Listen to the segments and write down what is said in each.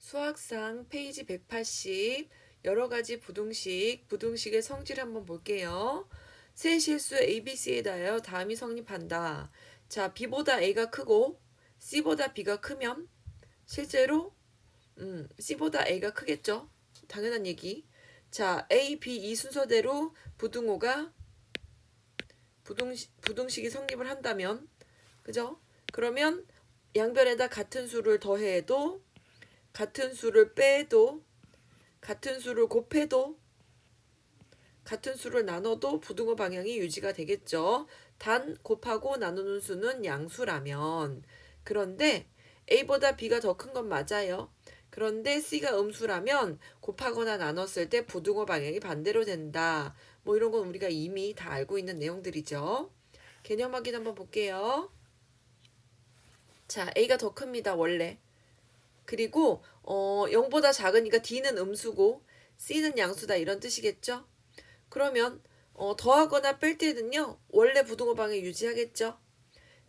수학상 페이지 180 여러가지 부등식의 성질 한번 볼게요. 세 실수 ABC에 대하여 다음이 성립한다. 자, B보다 A가 크고 C보다 B가 크면 실제로 C보다 A가 크겠죠. 당연한 얘기. 자, A, B 이 순서대로 부등호가 부등식이 성립을 한다면, 그죠? 그러면 양변에다 같은 수를 더해도, 같은 수를 빼도, 같은 수를 곱해도, 같은 수를 나눠도 부등호 방향이 유지가 되겠죠. 단 곱하고 나누는 수는 양수라면. 그런데 A보다 B가 더 큰 건 맞아요. 그런데 C가 음수라면 곱하거나 나눴을 때 부등호 방향이 반대로 된다. 뭐 이런 건 우리가 이미 다 알고 있는 내용들이죠. 개념 확인 한번 볼게요. 자, A가 더 큽니다, 원래. 그리고 0보다 작으니까 D는 음수고 C는 양수다 이런 뜻이겠죠. 그러면 더하거나 뺄 때는요, 원래 부등호 방향 유지하겠죠.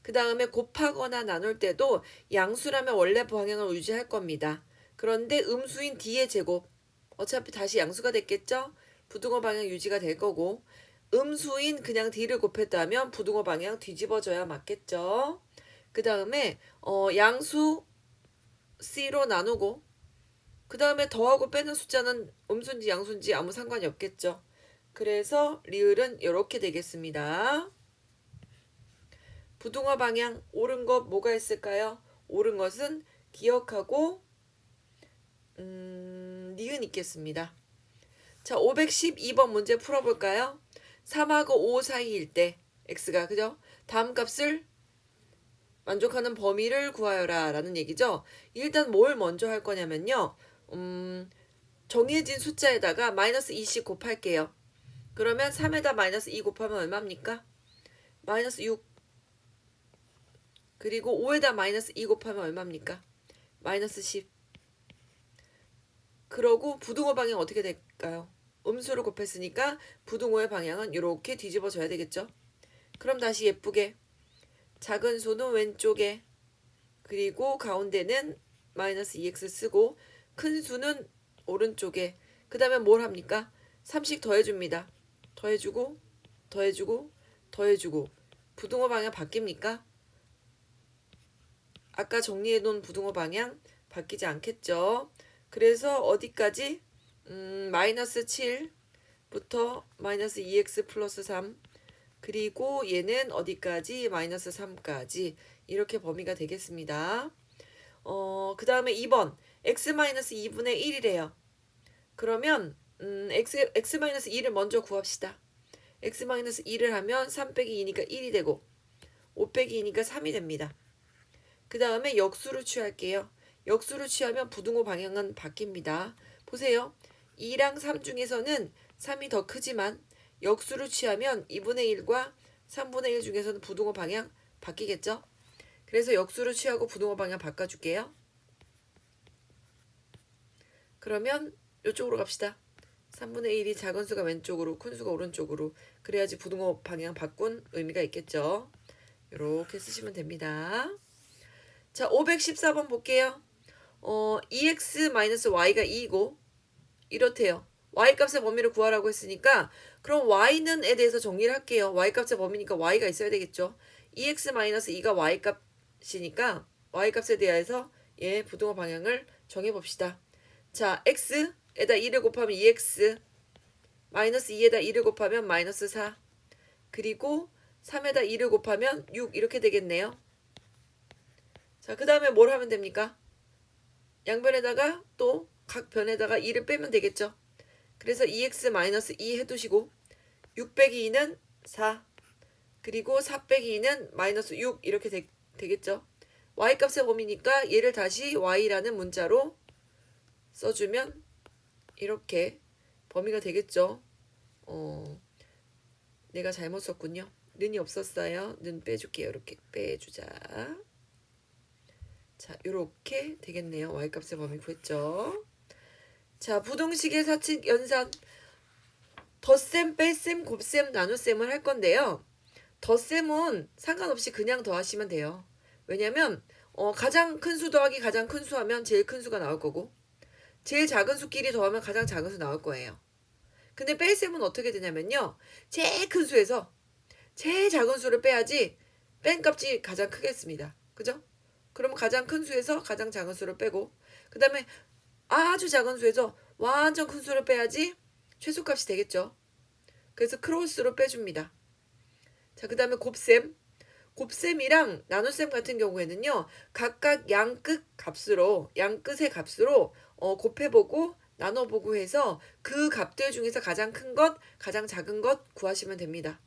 그 다음에 곱하거나 나눌 때도 양수라면 원래 방향을 유지할 겁니다. 그런데 음수인 D의 제곱, 어차피 다시 양수가 됐겠죠. 부등호 방향 유지가 될 거고, 음수인 그냥 D를 곱했다면 부등호 방향 뒤집어져야 맞겠죠. 그 다음에 양수 C로 나누고, 그 다음에 더하고 빼는 숫자는 음수인지 양수인지 아무 상관이 없겠죠. 그래서 리을은 이렇게 되겠습니다. 부등호 방향 옳은 것 뭐가 있을까요? 옳은 것은 기억하고 니은 있겠습니다. 자, 512번 문제 풀어볼까요? 3하고 5 사이일 때 x가, 그죠? 다음 값을 만족하는 범위를 구하여라 라는 얘기죠. 일단 뭘 먼저 할 거냐면요. 정해진 숫자에다가 마이너스 2씩 곱할게요. 그러면 3에다 마이너스 2 곱하면 얼마입니까? 마이너스 6. 그리고 5에다 마이너스 2 곱하면 얼마입니까? 마이너스 10. 그러고 부등호 방향 어떻게 될까요? 음수를 곱했으니까 부등호의 방향은 이렇게 뒤집어져야 되겠죠. 그럼 다시 예쁘게 작은 수는 왼쪽에, 그리고 가운데는 마이너스 2x 쓰고 큰 수는 오른쪽에. 그 다음에 뭘 합니까? 3씩 더해줍니다. 더해주고 더해주고 더해주고. 부등호 방향 바뀝니까? 아까 정리해놓은 부등호 방향 바뀌지 않겠죠. 그래서 어디까지? 마이너스 7부터 마이너스 2x 플러스 3, 그리고 얘는 어디까지? 마이너스 3까지. 이렇게 범위가 되겠습니다. 그 다음에 2번 x-2분의 1이래요. 그러면 x-2를 먼저 구합시다. x-2를 하면 3 빼기 2니까 1이 되고 5 빼기 2니까 3이 됩니다. 그 다음에 역수를 취할게요. 역수를 취하면 부등호 방향은 바뀝니다. 보세요. 2랑 3 중에서는 3이 더 크지만 역수를 취하면 2분의 1과 3분의 1 중에서는 부등호 방향 바뀌겠죠? 그래서 역수를 취하고 부등호 방향 바꿔줄게요. 그러면 이쪽으로 갑시다. 3분의 1이 작은 수가 왼쪽으로, 큰 수가 오른쪽으로. 그래야지 부등호 방향 바꾼 의미가 있겠죠. 이렇게 쓰시면 됩니다. 자, 514번 볼게요. 2x-y가 2이고 이렇대요. y값의 범위를 구하라고 했으니까 그럼 y는에 대해서 정리를 할게요. y값의 범위니까 y가 있어야 되겠죠. 2x-2가 y값이니까 y값에 대해서 부등호 방향을 정해봅시다. 자, x에다 2를 곱하면 2x, 마이너스 2에다 2를 곱하면 마이너스 4, 그리고 3에다 2를 곱하면 6 이렇게 되겠네요. 자, 그 다음에 뭘 하면 됩니까? 양변에다가 또 각 변에다가 2를 빼면 되겠죠. 그래서 2x-2 해두시고 6 빼기 2는 4, 그리고 4 빼기 2는 마이너스 6 이렇게 되겠죠. y값의 범위니까 얘를 다시 y라는 문자로 써주면 이렇게 범위가 되겠죠. 내가 잘못 썼군요. 는이 없었어요. 는 빼줄게요. 이렇게 빼주자. 자, 이렇게 되겠네요. y값의 범위 구했죠. 자, 부등식의 사칙 연산. 덧셈, 뺄셈, 곱셈, 나눗셈을 할 건데요. 덧셈은 상관없이 그냥 더하시면 돼요. 왜냐면 가장 큰 수 더하기 가장 큰 수 하면 제일 큰 수가 나올 거고, 제일 작은 수끼리 더하면 가장 작은 수 나올 거예요. 근데 뺄셈은 어떻게 되냐면요. 제일 큰 수에서 제일 작은 수를 빼야지 뺀 값이 가장 크겠습니다. 그죠? 그러면 가장 큰 수에서 가장 작은 수를 빼고 그 다음에 아주 작은 수에서 완전 큰 수를 빼야지 최소값이 되겠죠. 그래서 크로스로 빼줍니다. 자, 그 다음에 곱셈. 곱셈이랑 나눗셈 같은 경우에는요. 각각 양끝 값으로 양끝의 값으로 곱해보고 나눠보고 해서 그 값들 중에서 가장 큰 것, 가장 작은 것 구하시면 됩니다.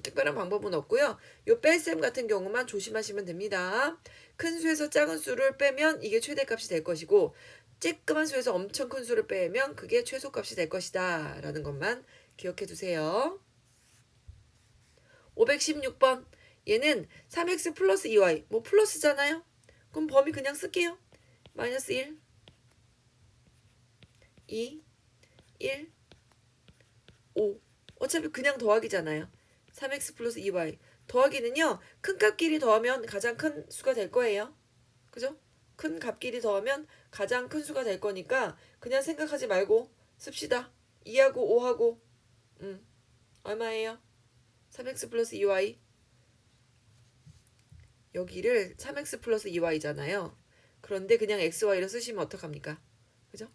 특별한 방법은 없고요. 요 뺄셈 같은 경우만 조심하시면 됩니다. 큰 수에서 작은 수를 빼면 이게 최대값이 될 것이고 쬐끄만 수에서 엄청 큰 수를 빼면 그게 최소값이 될 것이다 라는 것만 기억해 두세요. 516번 얘는 3x 플러스 2y 뭐 플러스잖아요. 그럼 범위 그냥 쓸게요. 마이너스 1 2 1 5 어차피 그냥 더하기잖아요. 3x 플러스 2y 더하기는요. 큰 값끼리 더하면 가장 큰 수가 될 거예요. 그죠? 큰 값끼리 더하면 가장 큰 수가 될 거니까 그냥 생각하지 말고 씁시다. 2하고 5하고 얼마예요? 3x 플러스 2y 여기를 3x 플러스 2y잖아요. 그런데 그냥 xy를 쓰시면 어떡합니까? 그죠?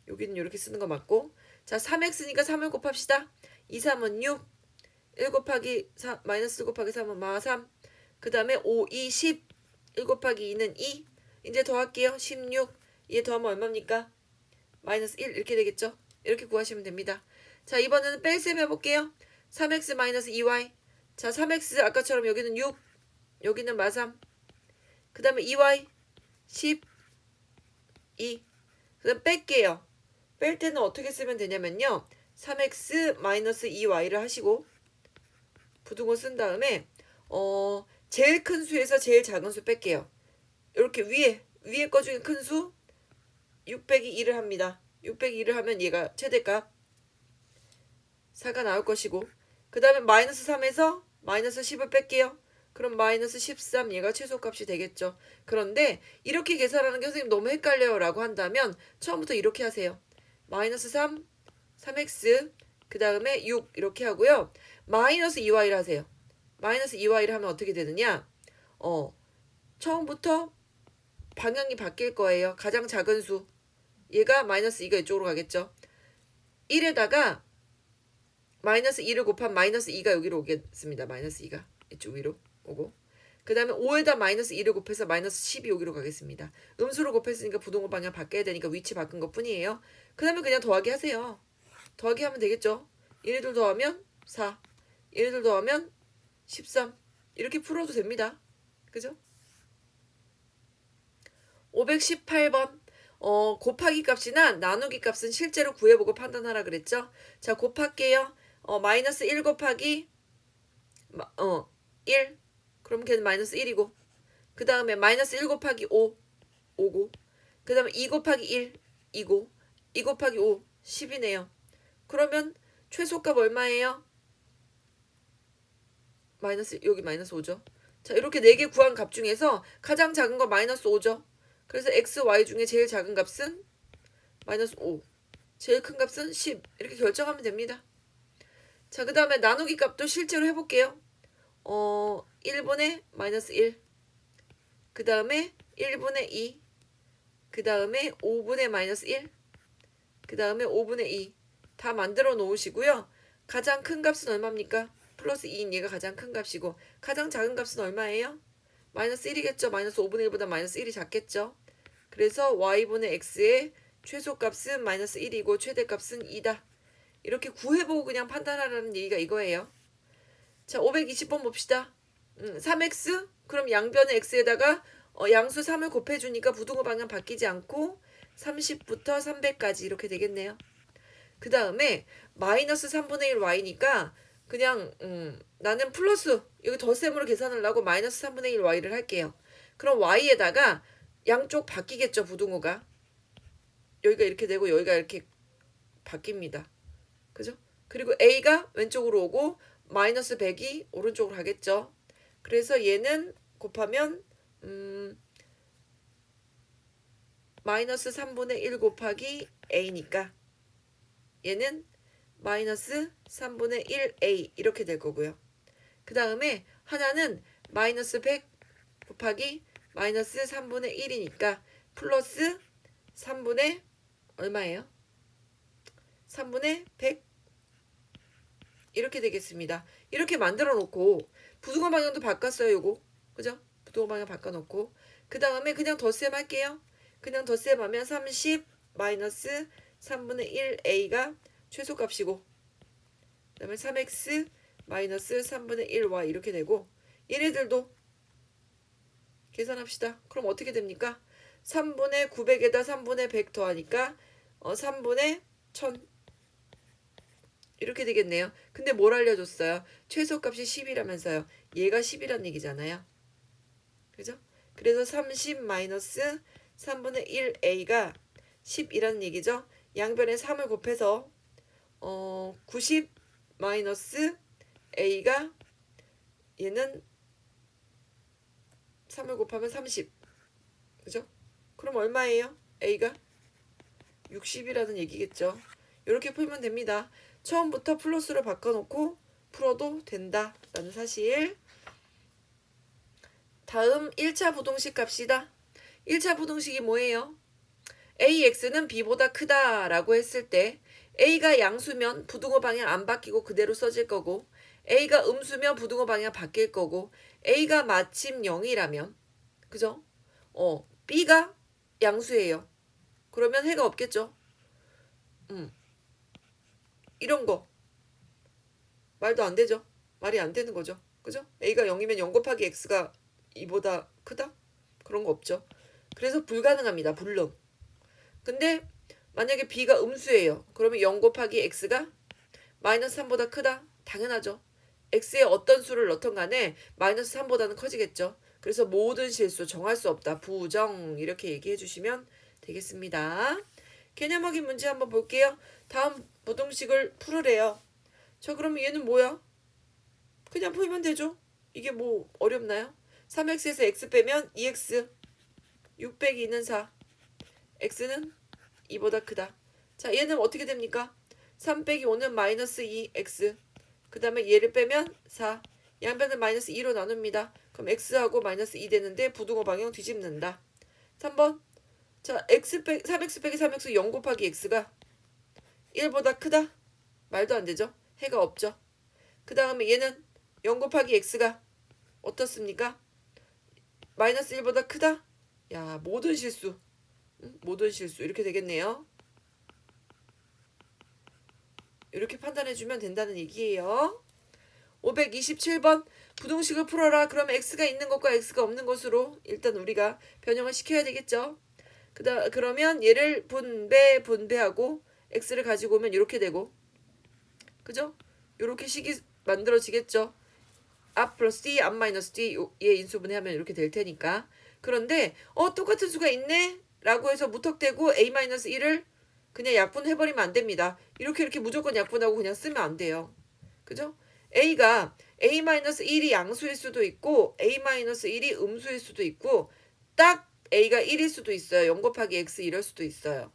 여기는 이렇게 쓰는 거 맞고 자 3x니까 3을 곱합시다. 2, 3은 6 1 곱하기 4, 마이너스 1 곱하기 3은 마3 그 다음에 5, 2, 10 1 곱하기 2는 2 이제 더할게요. 16 얘 더하면 얼마입니까? 마이너스 1 이렇게 되겠죠? 이렇게 구하시면 됩니다. 자 이번에는 뺄셈 해볼게요. 3x 마이너스 2y 자 3x 아까처럼 여기는 6 여기는 마3 그 다음에 2y 10 2 그 다음 뺄게요. 뺄 때는 어떻게 쓰면 되냐면요. 3x 마이너스 2y를 하시고 부등호 쓴 다음에 제일 큰 수에서 제일 작은 수 뺄게요. 이렇게 위에 거 중에 큰 수 6 빼기 2를 합니다. 6 빼기 2를 하면 얘가 최대값 4가 나올 것이고 그 다음에 마이너스 3에서 마이너스 10을 뺄게요. 그럼 마이너스 13 얘가 최소값이 되겠죠. 그런데 이렇게 계산하는 게 선생님 너무 헷갈려요 라고 한다면 처음부터 이렇게 하세요. 마이너스 3 3x 그 다음에 6 이렇게 하고요. 마이너스 2y를 하세요. 마이너스 2y를 하면 어떻게 되느냐 처음부터 방향이 바뀔 거예요. 가장 작은 수 얘가 마이너스 2가 이쪽으로 가겠죠. 1에다가 마이너스 2를 곱한 마이너스 2가 여기로 오겠습니다. 마이너스 2가 이쪽 위로 오고 그 다음에 5에다 마이너스 2를 곱해서 마이너스 10이 여기로 가겠습니다. 음수로 곱했으니까 부동호 방향 바뀌어야 되니까 위치 바꾼 것 뿐이에요. 그 다음에 그냥 더하기 하세요. 더하기 하면 되겠죠. 얘네들 더하면 4 얘네들 더하면 13 이렇게 풀어도 됩니다. 그죠? 518번 곱하기 값이나 나누기 값은 실제로 구해보고 판단하라 그랬죠. 자 곱할게요. 마이너스 1 곱하기 1 그럼 걔는 마이너스 1이고 그 다음에 마이너스 1 곱하기 5 5고 그 다음에 2 곱하기 1 2고 2 곱하기 5 10이네요. 그러면 최소값 얼마예요? 마이너스 여기 마이너스 5죠. 자 이렇게 4개 구한 값 중에서 가장 작은 거 마이너스 5죠. 그래서 x, y 중에 제일 작은 값은 마이너스 5 제일 큰 값은 10 이렇게 결정하면 됩니다. 자 그 다음에 나누기 값도 실제로 해볼게요. 1분의 마이너스 1 그 다음에 1분의 2 그 다음에 5분의 마이너스 1 그 다음에 5분의 2 다 만들어 놓으시고요. 가장 큰 값은 얼마입니까? 플러스 2인 얘가 가장 큰 값이고 가장 작은 값은 얼마예요? 마이너스 1이겠죠. 마이너스 5분의 1보다 마이너스 1이 작겠죠. 그래서 y분의 x의 최소값은 마이너스 1이고 최대값은 2다. 이렇게 구해보고 그냥 판단하라는 얘기가 이거예요. 자 520번 봅시다. 3x 그럼 양변의 x에다가 양수 3을 곱해주니까 부등호 방향 바뀌지 않고 30부터 300까지 이렇게 되겠네요. 그 다음에 마이너스 3분의 1 y니까 그냥 나는 플러스 여기 덧셈으로 계산하려고 마이너스 3분의 1 y를 할게요. 그럼 y에다가 양쪽 바뀌겠죠. 부등호가 여기가 이렇게 되고 여기가 이렇게 바뀝니다. 그죠? 그리고 a가 왼쪽으로 오고 마이너스 100이 오른쪽으로 가겠죠. 그래서 얘는 곱하면 마이너스 3분의 1 곱하기 a니까 얘는 마이너스 3분의 1a 이렇게 될 거고요. 그 다음에 하나는 마이너스 100 곱하기 마이너스 3분의 1이니까 플러스 3분의 얼마예요? 3분의 100 이렇게 되겠습니다. 이렇게 만들어 놓고 부등호 방향도 바꿨어요. 요거 그죠? 부등호 방향 바꿔놓고 그 다음에 그냥 덧셈 할게요. 그냥 덧셈 하면 30 마이너스 3분의 1a가 최소값이고 그 다음에 3x 마이너스 3분의 1y 이렇게 되고 얘네들도 계산합시다. 그럼 어떻게 됩니까? 3분의 900에다 3분의 100 더하니까 3분의 1000 이렇게 되겠네요. 근데 뭘 알려줬어요? 최소값이 10이라면서요. 얘가 10이란 얘기잖아요. 그죠? 그래서 30 마이너스 3분의 1a가 10이라는 얘기죠. 양변에 3을 곱해서 90 마이너스 a가 얘는 3을 곱하면 30 그죠? 그럼 얼마예요? a가 60이라는 얘기겠죠. 이렇게 풀면 됩니다. 처음부터 플러스로 바꿔놓고 풀어도 된다라는 사실. 다음 1차 부동식 갑시다. 1차 부동식이 뭐예요? ax는 b보다 크다라고 했을 때 a가 양수면 부등호 방향 안 바뀌고 그대로 써질 거고 a가 음수면 부등호 방향 바뀔 거고 a가 마침 0이라면 그죠? b가 양수예요. 그러면 해가 없겠죠. 이런 거 말도 안 되죠. 말이 안 되는 거죠. 그죠? a가 0이면 0 곱하기 x가 2보다 크다? 그런 거 없죠. 그래서 불가능합니다. 불능. 근데 만약에 b가 음수예요. 그러면 0 곱하기 x가 마이너스 3보다 크다? 당연하죠. x에 어떤 수를 넣던 간에 마이너스 3보다는 커지겠죠. 그래서 모든 실수 정할 수 없다. 부정 이렇게 얘기해 주시면 되겠습니다. 개념 확인 문제 한번 볼게요. 다음 부동식을 풀으래요. 자 그러면 얘는 뭐야? 그냥 풀면 되죠. 이게 뭐 어렵나요? 3x에서 x 빼면 2x 6 빼기 2는 4 x는 2보다 크다. 자 얘는 어떻게 됩니까? 3 빼기 5는 마이너스 2x 그 다음에 얘를 빼면 4 양변을 마이너스 2로 나눕니다. 그럼 x하고 마이너스 2 되는데 부등호 방향 뒤집는다. 3번 자 3x 빼기 3x 0 곱하기 x가 1보다 크다? 말도 안 되죠. 해가 없죠. 그 다음에 얘는 0 곱하기 x가 어떻습니까? 마이너스 1보다 크다? 야 모든 실수 모든 실수 이렇게 되겠네요. 이렇게 판단해주면 된다는 얘기예요. 527번 부동식을 풀어라. 그러면 x가 있는 것과 x가 없는 것으로 일단 우리가 변형을 시켜야 되겠죠. 그러면 얘를 분배하고 x를 가지고 오면 이렇게 되고 그죠? 이렇게 식이 만들어지겠죠. 앞 플러스 d, 앞 마이너스 d 얘 인수분해하면 이렇게 될 테니까. 그런데 똑같은 수가 있네? 라고 해서 무턱대고 a-1을 그냥 약분해버리면 안 됩니다. 이렇게 무조건 약분하고 그냥 쓰면 안 돼요. 그죠? a가 a-1이 양수일 수도 있고 a-1이 음수일 수도 있고 딱 a가 1일 수도 있어요. 0 곱하기 x 이럴 수도 있어요.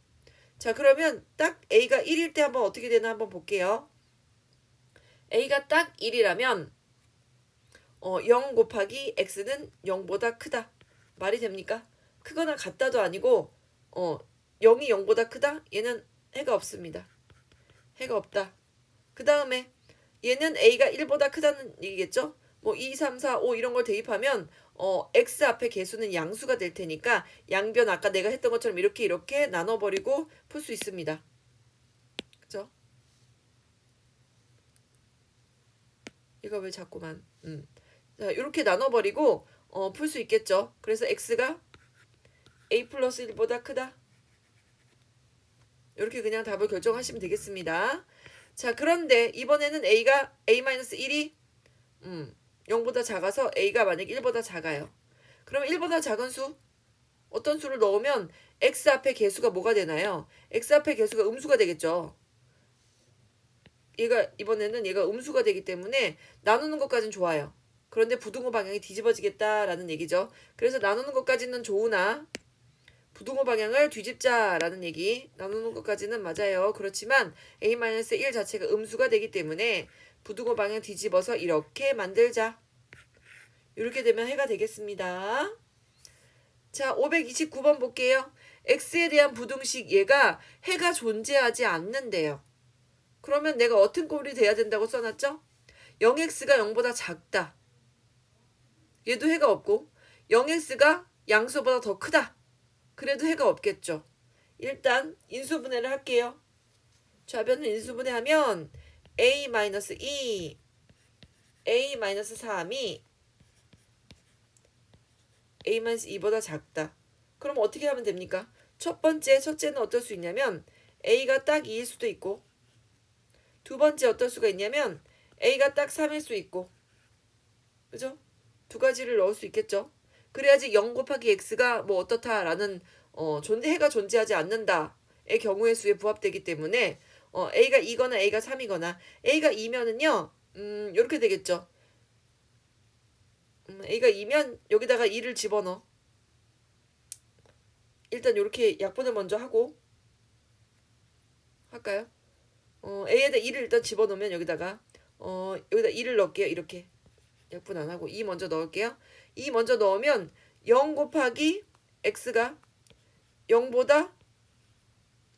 자 그러면 딱 a가 1일 때 한번 어떻게 되나 한번 볼게요. a가 딱 1이라면 0 곱하기 x는 0보다 크다. 말이 됩니까? 크거나 같다도 아니고 0이 0보다 크다? 얘는 해가 없습니다. 해가 없다. 그 다음에 얘는 a가 1보다 크다는 얘기겠죠? 뭐 2, 3, 4, 5 이런 걸 대입하면 x 앞에 개수는 양수가 될 테니까 양변 아까 내가 했던 것처럼 이렇게 나눠버리고 풀 수 있습니다. 그죠? 이거 왜 자꾸만 자 이렇게 나눠버리고 풀 수 있겠죠. 그래서 x가 a 플러스 1보다 크다. 이렇게 그냥 답을 결정하시면 되겠습니다. 자 그런데 이번에는 a가 a-1이 0보다 작아서 a가 만약에 1보다 작아요. 그럼 1보다 작은 수 어떤 수를 넣으면 x 앞에 개수가 뭐가 되나요? x 앞에 개수가 음수가 되겠죠. 이번에는 얘가 음수가 되기 때문에 나누는 것까지는 좋아요. 그런데 부등호 방향이 뒤집어지겠다라는 얘기죠. 그래서 나누는 것까지는 좋으나 부등호 방향을 뒤집자라는 얘기 나누는 것까지는 맞아요. 그렇지만 a-1 자체가 음수가 되기 때문에 부등호 방향 뒤집어서 이렇게 만들자. 이렇게 되면 해가 되겠습니다. 자, 529번 볼게요. x에 대한 부등식 얘가 해가 존재하지 않는데요. 그러면 내가 어떤 꼴이 돼야 된다고 써놨죠? 0x가 0보다 작다. 얘도 해가 없고 0x가 양수보다 더 크다. 그래도 해가 없겠죠. 일단 인수분해를 할게요. 좌변을 인수분해하면 a-2, a-3이 a-2보다 작다. 그럼 어떻게 하면 됩니까? 첫째는 어떨 수 있냐면 a가 딱 2일 수도 있고, 두 번째 어떨 수가 있냐면 a가 딱 3일 수 있고, 그죠? 두 가지를 넣을 수 있겠죠. 그래야지 0 곱하기 x가 뭐 어떻다라는 해가 존재하지 않는다의 경우의 수에 부합되기 때문에 a가 2거나 a가 3이거나 a가 2면은요 이렇게 되겠죠. a가 2면 여기다가 2를 집어넣어. 일단 이렇게 약분을 먼저 하고 할까요? a에다 2를 일단 집어넣으면 여기다 2를 넣을게요. 이렇게 약분 안 하고 2 먼저 넣을게요. 2 먼저 넣으면 0 곱하기 x가 0보다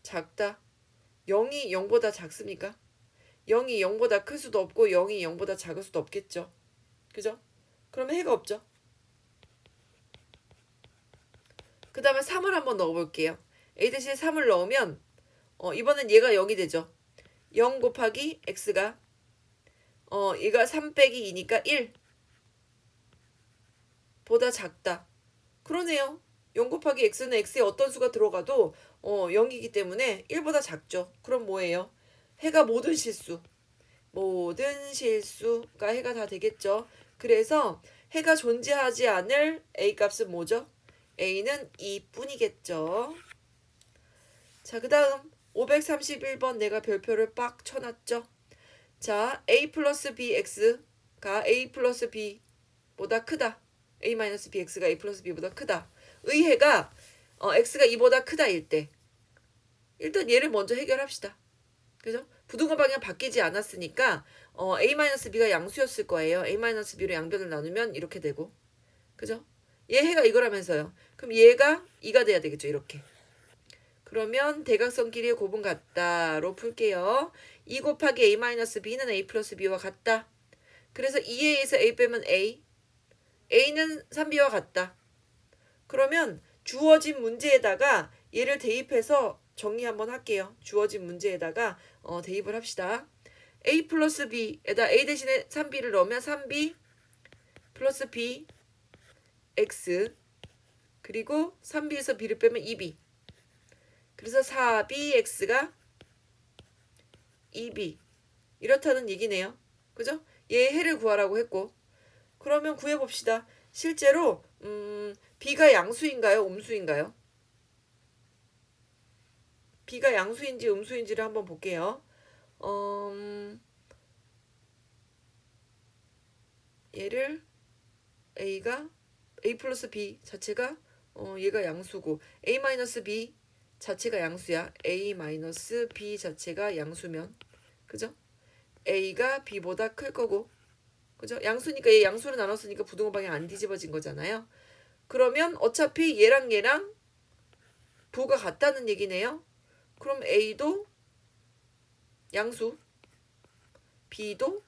작다. 0이 0보다 작습니까? 0이 0보다 클 수도 없고 0이 0보다 작을 수도 없겠죠. 그죠? 그러면 해가 없죠. 그 다음에 3을 한번 넣어볼게요. a 대신에 3을 넣으면 이번엔 얘가 0이 되죠. 0 곱하기 x가 얘가 3 빼기 2니까 1 보다 작다. 그러네요. 0 곱하기 x는 x에 어떤 수가 들어가도 0이기 때문에 1보다 작죠. 그럼 뭐예요? 해가 모든 실수가 해가 다 되겠죠. 그래서 해가 존재하지 않을 a 값은 뭐죠? a는 2뿐이겠죠. 자, 그 다음 531번 내가 별표를 빡 쳐놨죠. 자, a 플러스 bx가 a 플러스 b보다 크다. a-bx가 a 플러스 b보다 크다. 의 해가 x가 2보다 크다일 때 일단 얘를 먼저 해결합시다. 그죠? 부등호 방향 바뀌지 않았으니까 a-b가 양수였을 거예요. a-b로 양변을 나누면 이렇게 되고, 그죠? 얘 해가 이거라면서요. 그럼 얘가 2가 돼야 되겠죠. 이렇게. 그러면 대각선끼리의 곱은 같다로 풀게요. 2 곱하기 a-b는 a 플러스 b와 같다. 그래서 2a에서 a 빼면 a는 3b와 같다. 그러면 주어진 문제에다가 얘를 대입해서 정리 한번 할게요. 주어진 문제에다가 대입을 합시다. a 플러스 b에다 a 대신에 3b를 넣으면 3b 플러스 b x 그리고 3b에서 b를 빼면 2b. 그래서 4bx가 2b 이렇다는 얘기네요. 그죠? 얘 해를 구하라고 했고, 그러면 구해봅시다. 실제로 b가 양수인가요? 음수인가요? b가 양수인지 음수인지를 한번 볼게요. 얘를 a가 a 플러스 b 자체가 얘가 양수고 a 마이너스 b 자체가 양수야. a 마이너스 b 자체가 양수면, 그죠? a가 b보다 클 거고, 그죠? 양수니까 얘 양수로 나눴으니까 부등호 방향 안 뒤집어진 거잖아요. 그러면 어차피 얘랑 부가 같다는 얘기네요. 그럼 a도 양수, b도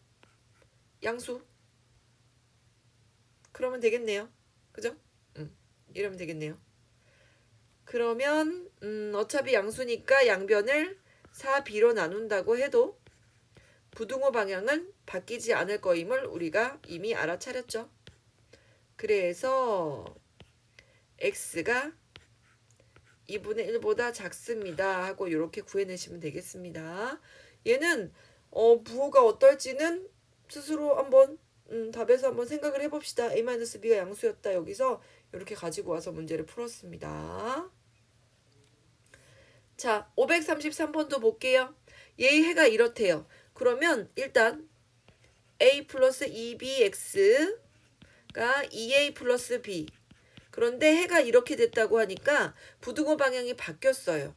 양수. 그러면 되겠네요. 그죠? 이러면 되겠네요. 그러면 어차피 양수니까 양변을 4b로 나눈다고 해도 부등호 방향은 바뀌지 않을 거임을 우리가 이미 알아차렸죠. 그래서 x가 2분의 1보다 작습니다 하고 이렇게 구해내시면 되겠습니다. 얘는 부호가 어떨지는 스스로 한번 답에서 한번 생각을 해봅시다. a-b가 양수였다. 여기서 이렇게 가지고 와서 문제를 풀었습니다. 자, 533번도 볼게요. 얘의 해가 이렇대요. 그러면 일단 a 플러스 2bx가 2a 플러스 b, 그런데 해가 이렇게 됐다고 하니까 부등호 방향이 바뀌었어요.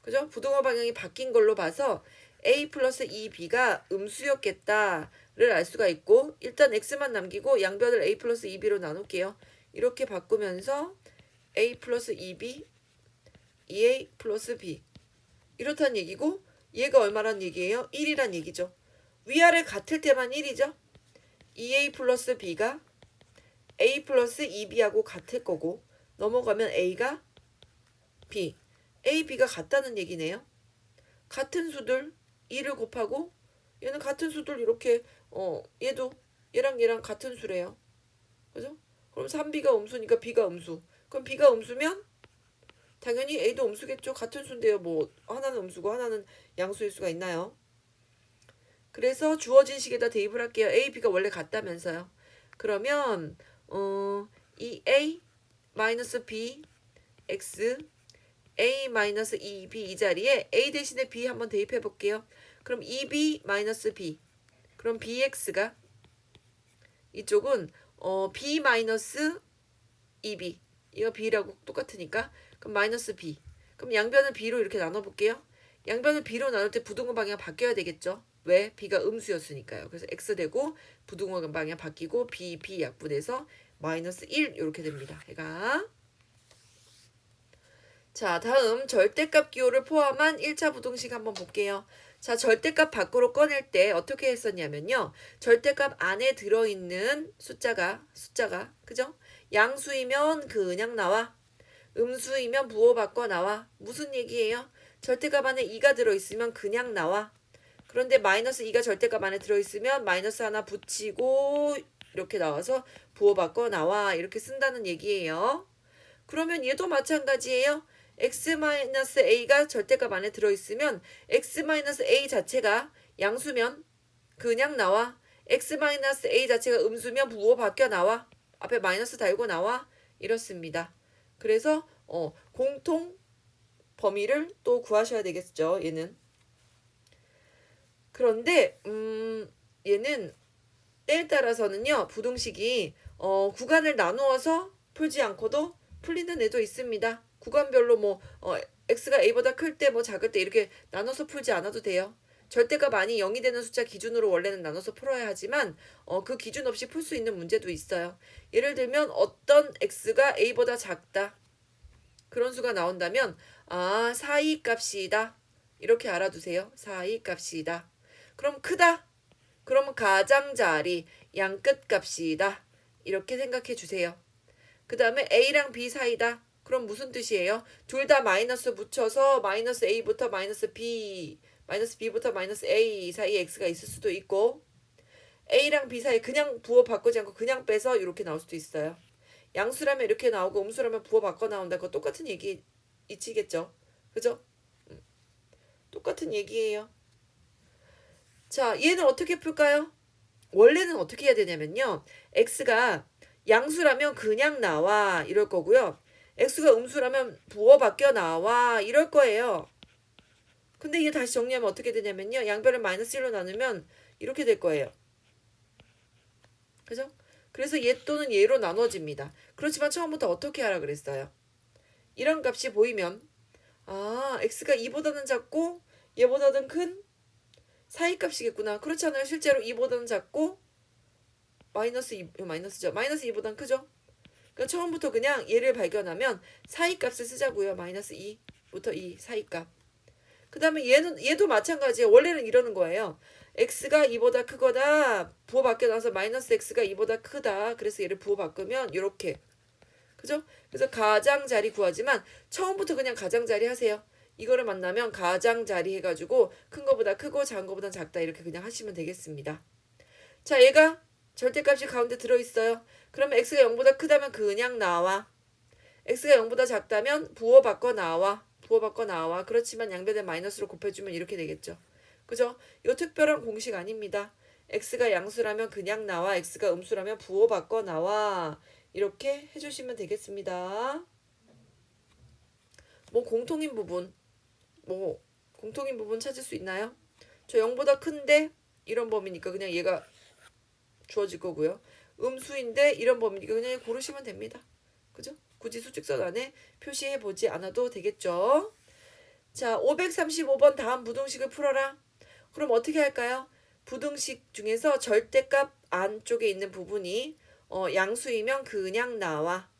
그죠? 부등호 방향이 바뀐 걸로 봐서 a 플러스 2b가 음수였겠다를 알 수가 있고, 일단 x만 남기고 양변을 a 플러스 2b로 나눌게요. 이렇게 바꾸면서 a 플러스 2b, 2a 플러스 b 이렇다는 얘기고, 얘가 얼마란 얘기예요? 1이란 얘기죠. 위아래 같을 때만 1이죠. 2a 플러스 b가 a 플러스 2b하고 같을 거고, 넘어가면 a가 b, a, b가 같다는 얘기네요. 같은 수들 2를 곱하고, 얘는 같은 수들 이렇게 얘도 얘랑 같은 수래요. 그죠? 그럼 3b가 음수니까 b가 음수. 그럼 b가 음수면 당연히 a도 음수겠죠. 같은 수인데요. 뭐 하나는 음수고 하나는 양수일 수가 있나요? 그래서 주어진 식에다 대입을 할게요. a, b가 원래 같다면서요. 그러면 이 a 마이너스 b x a 마이너스 2b 이 자리에 a 대신에 b 한번 대입해 볼게요. 그럼 2b 마이너스 b, 그럼 bx가 이쪽은 b 마이너스 2b, 이거 b라고 똑같으니까 그럼 마이너스 b, 그럼 양변을 b로 이렇게 나눠볼게요. 양변을 b로 나눌 때 부등호 방향 바뀌어야 되겠죠. 왜? b가 음수였으니까요. 그래서 x 되고 부등호 방향 바뀌고 b 약분해서 마이너스 1 이렇게 됩니다. 해가. 자, 다음 절대값 기호를 포함한 1차 부등식 한번 볼게요. 자, 절대값 밖으로 꺼낼 때 어떻게 했었냐면요. 절대값 안에 들어있는 숫자가 그죠? 양수이면 그냥 나와. 음수이면 부호 바꿔 나와. 무슨 얘기예요? 절대값 안에 2가 들어있으면 그냥 나와. 그런데 마이너스 2가 절대값 안에 들어있으면 마이너스 하나 붙이고 이렇게 나와서 부호 바꿔 나와. 이렇게 쓴다는 얘기예요. 그러면 얘도 마찬가지예요. x-a가 절대값 안에 들어있으면 x-a 자체가 양수면 그냥 나와. x-a 자체가 음수면 부호 바뀌어 나와. 앞에 마이너스 달고 나와. 이렇습니다. 그래서 공통 범위를 또 구하셔야 되겠죠. 얘는. 그런데 얘는 때에 따라서는요. 부등식이 구간을 나누어서 풀지 않고도 풀리는 애도 있습니다. 구간별로 뭐 x가 a보다 클 때 뭐 작을 때 이렇게 나눠서 풀지 않아도 돼요. 절대값 안이 0이 되는 숫자 기준으로 원래는 나눠서 풀어야 하지만 그 기준 없이 풀 수 있는 문제도 있어요. 예를 들면 어떤 x가 a보다 작다. 그런 수가 나온다면 사이 값이다. 이렇게 알아두세요. 사이 값이다. 그럼 크다. 그러면 가장자리 양끝 값이다. 이렇게 생각해 주세요. 그 다음에 a랑 b 사이다. 그럼 무슨 뜻이에요? 둘 다 마이너스 붙여서 마이너스 a부터 마이너스 b, 마이너스 b부터 마이너스 a 사이에 x가 있을 수도 있고, a랑 b 사이 그냥 부호 바꾸지 않고 그냥 빼서 이렇게 나올 수도 있어요. 양수라면 이렇게 나오고 음수라면 부호 바꿔 나온다. 그거 똑같은 얘기 이치겠죠? 그죠? 똑같은 얘기예요. 자, 얘는 어떻게 풀까요? 원래는 어떻게 해야 되냐면요. x가 양수라면 그냥 나와 이럴 거고요. x가 음수라면 부호 바뀌어 나와 이럴 거예요. 근데 얘 다시 정리하면 어떻게 되냐면요. 양변을 마이너스 1로 나누면 이렇게 될 거예요. 그죠? 그래서 얘 또는 얘로 나눠집니다. 그렇지만 처음부터 어떻게 하라 그랬어요? 이런 값이 보이면 x가 2보다는 작고 얘보다는 큰 사이값이겠구나. 그렇지 않아요? 실제로 2보다는 작고 마이너스 2, 마이너스죠. 마이너스 2보다는 크죠? 그러니까 처음부터 그냥 얘를 발견하면 사이값을 쓰자고요. 마이너스 2부터 2 사이값. 그 다음에 얘도 마찬가지예요. 원래는 이러는 거예요. x가 2보다 크거나 부호 바뀌어 나서 마이너스 x가 2보다 크다. 그래서 얘를 부호 바꾸면 이렇게. 그죠? 그래서 가장자리 구하지만 처음부터 그냥 가장자리 하세요. 이거를 만나면 가장자리 해가지고 큰 거보다 크고 작은 거보다 작다 이렇게 그냥 하시면 되겠습니다. 자, 얘가 절대값이 가운데 들어있어요. 그러면 x가 0보다 크다면 그냥 나와. x가 0보다 작다면 부호 바꿔 나와. 부호 바꿔 나와. 그렇지만 양변에 마이너스로 곱해주면 이렇게 되겠죠. 그죠? 이 특별한 공식 아닙니다. x가 양수라면 그냥 나와. x가 음수라면 부호 바꿔 나와. 이렇게 해주시면 되겠습니다. 뭐 공통인 부분 찾을 수 있나요? 저 0보다 큰데 이런 범위니까 그냥 얘가 주어질 거고요. 음수인데 이런 범위니까 그냥 고르시면 됩니다. 그죠? 굳이 수직선 안에 표시해 보지 않아도 되겠죠. 자, 535번 다음 부등식을 풀어라. 그럼 어떻게 할까요? 부등식 중에서 절대값 안쪽에 있는 부분이 양수이면 그냥 나와.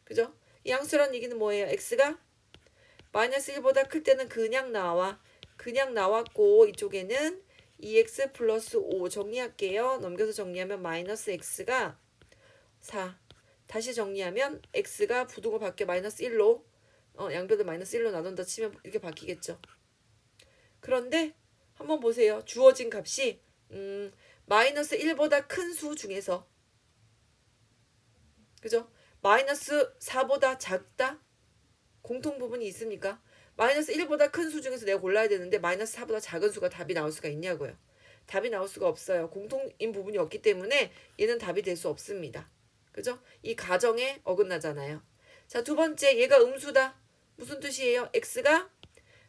그죠? 양수란 얘기는 뭐예요? x가 마이너스 1보다 클 때는 그냥 나와. 그냥 나왔고 이쪽에는 2x 플러스 5 정리할게요. 넘겨서 정리하면 마이너스 x가 4. 다시 정리하면 x가 부등호 밖에 마이너스 1로 양변을 마이너스 1로 나눈다 치면 이렇게 바뀌겠죠. 그런데 한번 보세요. 주어진 값이 마이너스 1보다 큰 수 중에서 그죠? 마이너스 4보다 작다? 공통 부분이 있습니까? 마이너스 1보다 큰 수 중에서 내가 골라야 되는데 마이너스 4보다 작은 수가 답이 나올 수가 있냐고요. 답이 나올 수가 없어요. 공통인 부분이 없기 때문에 얘는 답이 될 수 없습니다. 그죠? 이 가정에 어긋나잖아요. 자, 두 번째 얘가 음수다. 무슨 뜻이에요? x가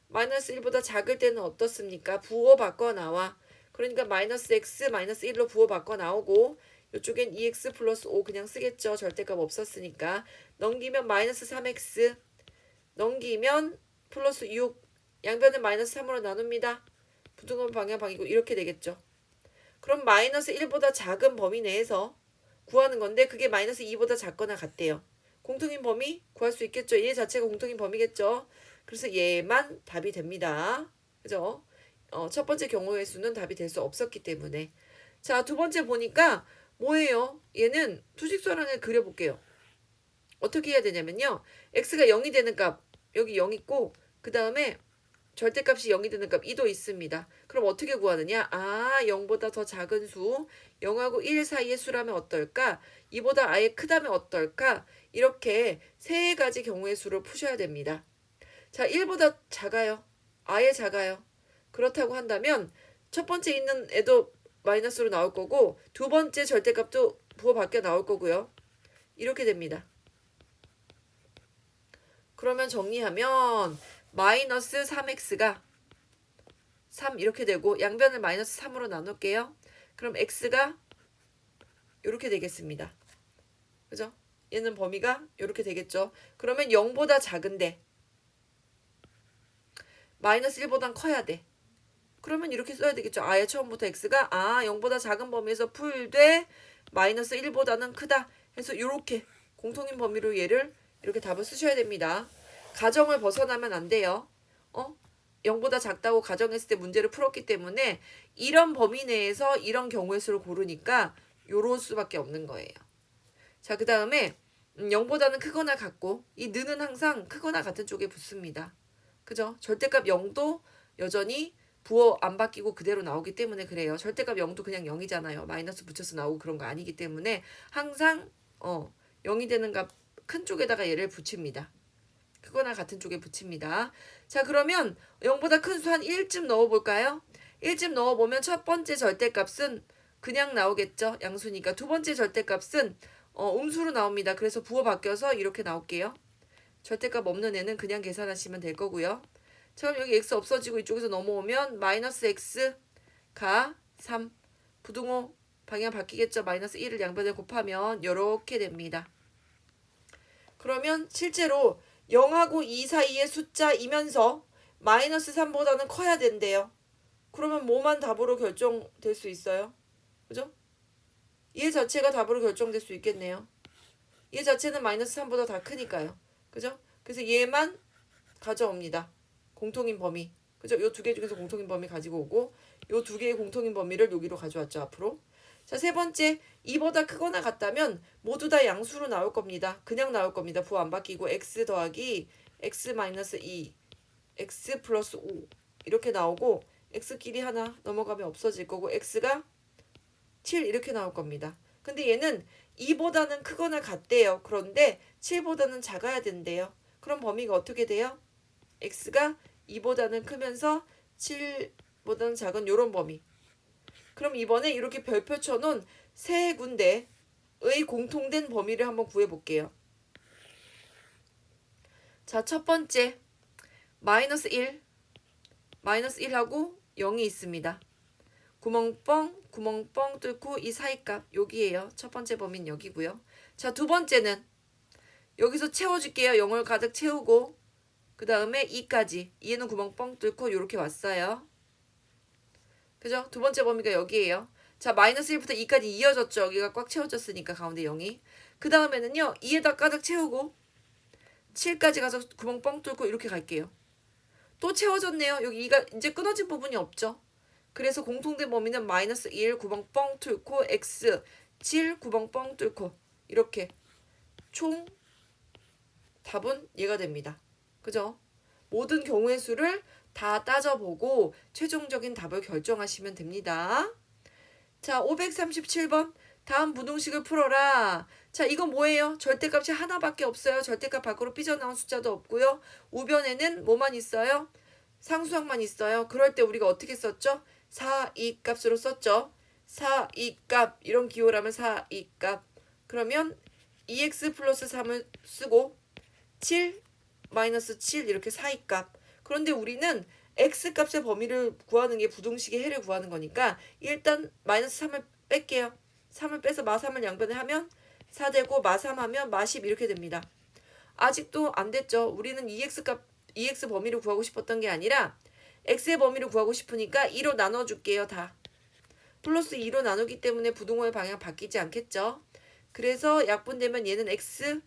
마이너스 1보다 작을 때는 어떻습니까? 부호 바꿔 나와. 그러니까 마이너스 x 마이너스 1로 부호 바꿔 나오고 이쪽엔 2x 플러스 5 그냥 쓰겠죠. 절대값 없었으니까. 넘기면 마이너스 3x 넘기면 플러스 6 양변을 마이너스 3으로 나눕니다. 부등호 방향이고 이렇게 되겠죠. 그럼 마이너스 1보다 작은 범위 내에서 구하는 건데 그게 마이너스 2보다 작거나 같대요. 공통인 범위 구할 수 있겠죠. 얘 자체가 공통인 범위겠죠. 그래서 얘만 답이 됩니다. 그죠? 첫 번째 경우의 수는 답이 될 수 없었기 때문에. 자, 두 번째 보니까 뭐예요? 얘는 수직선을 그려볼게요. 어떻게 해야 되냐면요. x가 0이 되는 값 여기 0 있고 그 다음에 절대값이 0이 되는 값 2도 있습니다. 그럼 어떻게 구하느냐? 0보다 더 작은 수 0하고 1 사이의 수라면 어떨까? 2보다 아예 크다면 어떨까? 이렇게 세 가지 경우의 수를 푸셔야 됩니다. 자, 1보다 작아요. 아예 작아요. 그렇다고 한다면 첫 번째 있는 애도 마이너스로 나올 거고 두 번째 절대값도 부호 밖에 나올 거고요. 이렇게 됩니다. 그러면 정리하면 마이너스 3x가 3 이렇게 되고 양변을 마이너스 3으로 나눌게요. 그럼 x가 이렇게 되겠습니다. 그죠? 얘는 범위가 이렇게 되겠죠. 그러면 0보다 작은데 마이너스 1보단 커야 돼. 그러면 이렇게 써야 되겠죠. 아예 처음부터 x가 0보다 작은 범위에서 풀되 마이너스 1보다는 크다 해서 이렇게 공통인 범위로 얘를 이렇게 답을 쓰셔야 됩니다. 가정을 벗어나면 안 돼요. 0보다 작다고 가정했을 때 문제를 풀었기 때문에 이런 범위 내에서 이런 경우의 수를 고르니까 요럴 수밖에 없는 거예요. 자, 그 다음에 0보다는 크거나 같고 이 는은 항상 크거나 같은 쪽에 붙습니다. 그죠? 절대값 0도 여전히 부호 안 바뀌고 그대로 나오기 때문에 그래요. 절대값 0도 그냥 0이잖아요. 마이너스 붙여서 나오고 그런 거 아니기 때문에 항상 0이 되는 값 큰 쪽에다가 얘를 붙입니다. 크거나 같은 쪽에 붙입니다. 자, 그러면 0보다 큰 수 한 1쯤 넣어볼까요? 1쯤 넣어보면 첫 번째 절대값은 그냥 나오겠죠. 양수니까. 두 번째 절대값은 음수로 나옵니다. 그래서 부호 바뀌어서 이렇게 나올게요. 절대값 없는 애는 그냥 계산하시면 될 거고요. 처음 여기 x 없어지고 이쪽에서 넘어오면 마이너스 x가 3 부등호 방향 바뀌겠죠. 마이너스 1을 양변에 곱하면 이렇게 됩니다. 그러면 실제로 0하고 2 사이의 숫자이면서 마이너스 3보다는 커야 된대요. 그러면 뭐만 답으로 결정될 수 있어요? 그죠? 얘 자체가 답으로 결정될 수 있겠네요. 얘 자체는 마이너스 3보다 다 크니까요. 그죠? 그래서 얘만 가져옵니다. 공통인 범위. 그죠? 요 두 개 중에서 공통인 범위 가지고 오고 요 두 개의 공통인 범위를 여기로 가져왔죠. 앞으로. 자, 세 번째 2보다 크거나 같다면 모두 다 양수로 나올 겁니다. 그냥 나올 겁니다. 부호 안 바뀌고 x 더하기 x 마이너스 2 x 플러스 5 이렇게 나오고 x끼리 하나 넘어가면 없어질 거고 x가 7 이렇게 나올 겁니다. 근데 얘는 2보다는 크거나 같대요. 그런데 7보다는 작아야 된대요. 그럼 범위가 어떻게 돼요? x가 2보다는 크면서 7보다는 작은 요런 범위. 그럼 이번에 이렇게 별표 쳐놓은 세 군데의 공통된 범위를 한번 구해볼게요. 자, 첫 번째 마이너스 1 마이너스 1하고 0이 있습니다. 구멍 뻥 뚫고 이 사이값 여기에요. 첫 번째 범위는 여기고요. 자, 두 번째는 여기서 채워줄게요. 0을 가득 채우고 그 다음에 2까지. 2에는 구멍 뻥 뚫고 이렇게 왔어요. 그죠? 두 번째 범위가 여기에요. 자, 마이너스 1부터 2까지 이어졌죠. 여기가 꽉 채워졌으니까 가운데 0이. 그 다음에는요. 2에다 가득 채우고 7까지 가서 구멍 뻥 뚫고 이렇게 갈게요. 또 채워졌네요. 여기 2가 이제 끊어진 부분이 없죠. 그래서 공통된 범위는 마이너스 1 구멍 뻥 뚫고 x 7 구멍 뻥 뚫고 이렇게 총 답은 얘가 됩니다. 그죠? 모든 경우의 수를 다 따져보고 최종적인 답을 결정하시면 됩니다. 자, 537번. 다음 부등식을 풀어라. 자, 이건 뭐예요? 절대값이 하나밖에 없어요. 절대값 밖으로 삐져나온 숫자도 없고요. 우변에는 뭐만 있어요? 상수항만 있어요. 그럴 때 우리가 어떻게 썼죠? 4, 2 값으로 썼죠. 4, 2 값. 이런 기호라면 4, 2 값. 그러면 2x 플러스 3을 쓰고 7 마이너스 7 이렇게 4이 값. 그런데 우리는 x 값의 범위를 구하는 게 부등식의 해를 구하는 거니까 일단 마이너스 3을 뺄게요. 3을 빼서 마3을 양변에 하면 4 되고 마3 하면 마10 이렇게 됩니다. 아직도 안 됐죠. 우리는 2x 범위를 구하고 싶었던 게 아니라 x의 범위를 구하고 싶으니까 2로 나눠줄게요. 다. 플러스 2로 나누기 때문에 부등호의 방향 바뀌지 않겠죠. 그래서 약분되면 얘는 x,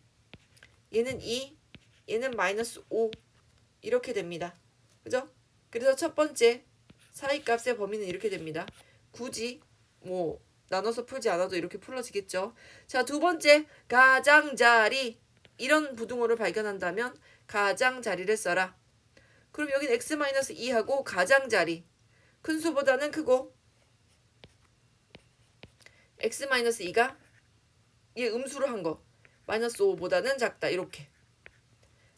얘는 2, 얘는 마이너스 5 이렇게 됩니다. 그죠? 그래서 첫 번째 사이 값의 범위는 이렇게 됩니다. 굳이 뭐 나눠서 풀지 않아도 이렇게 풀어지겠죠. 자, 두 번째 가장자리. 이런 부등호를 발견한다면 가장자리를 써라. 그럼 여긴 x-2하고 가장자리. 큰 수보다는 크고 x-2가 얘 음수로 한 거. 마이너스 5보다는 작다. 이렇게.